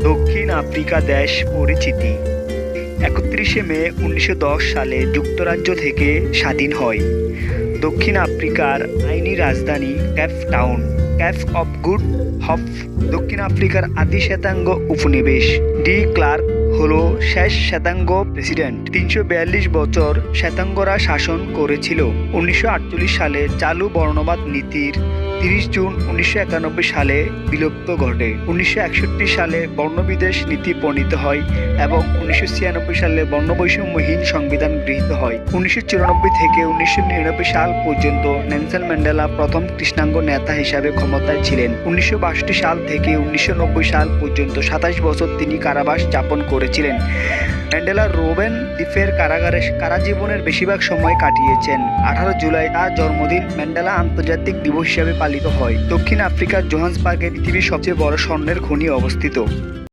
দক্ষিণ আফ্রিকা দেশ পরিচিতি ৩১শে মে ১৯১০ সালে যুক্তরাজ্য থেকে স্বাধীন হয়। দক্ষিণ আফ্রিকার আইনি রাজধানী Cape Town. Cape of Good Hope দক্ষিণ আফ্রিকার আদি শ্বেতাঙ্গ উপনিবেশ। ডি ক্লার্ক হলো শেষ শ্বেতাঙ্গ প্রেসিডেন্ট। ৩৪২ বছর শ্বেতাঙ্গরা শাসন করেছিল। ১৯৪৮ সালে চালু বর্ণবাদ নীতির ৩০ জুন ১৯৯১ সালে বিলুপ্ত ঘটে। ১৯৬১ সালে বর্ণবিদ্বেষ নীতি প্রণীত হয় এবং ১৯৯৬ সালে বর্ণবৈষম্যহীন সংবিধান গৃহীত হয়। ১৯৯৪ থেকে ১৯৯৯ সাল পর্যন্ত নেলসন ম্যান্ডেলা প্রথম কৃষ্ণাঙ্গ নেতা হিসাবে ক্ষমতায় ছিলেন। ১৯৬২ সাল থেকে ১৯৯০ সাল পর্যন্ত ২৭ বছর তিনি কারাবাস যাপন করেছিলেন। ম্যান্ডেলা রোবেন দ্বীপের কারাগারে কারাজীবনের বেশিরভাগ সময় কাটিয়েছেন। ১৮ জুলাই তার জন্মদিন ম্যান্ডেলা আন্তর্জাতিক দিবস হিসাবে পালিত হয়। দক্ষিণ আফ্রিকার জোহান্সবার্গে পৃথিবীর সবচেয়ে বড় স্বর্ণের খনি অবস্থিত।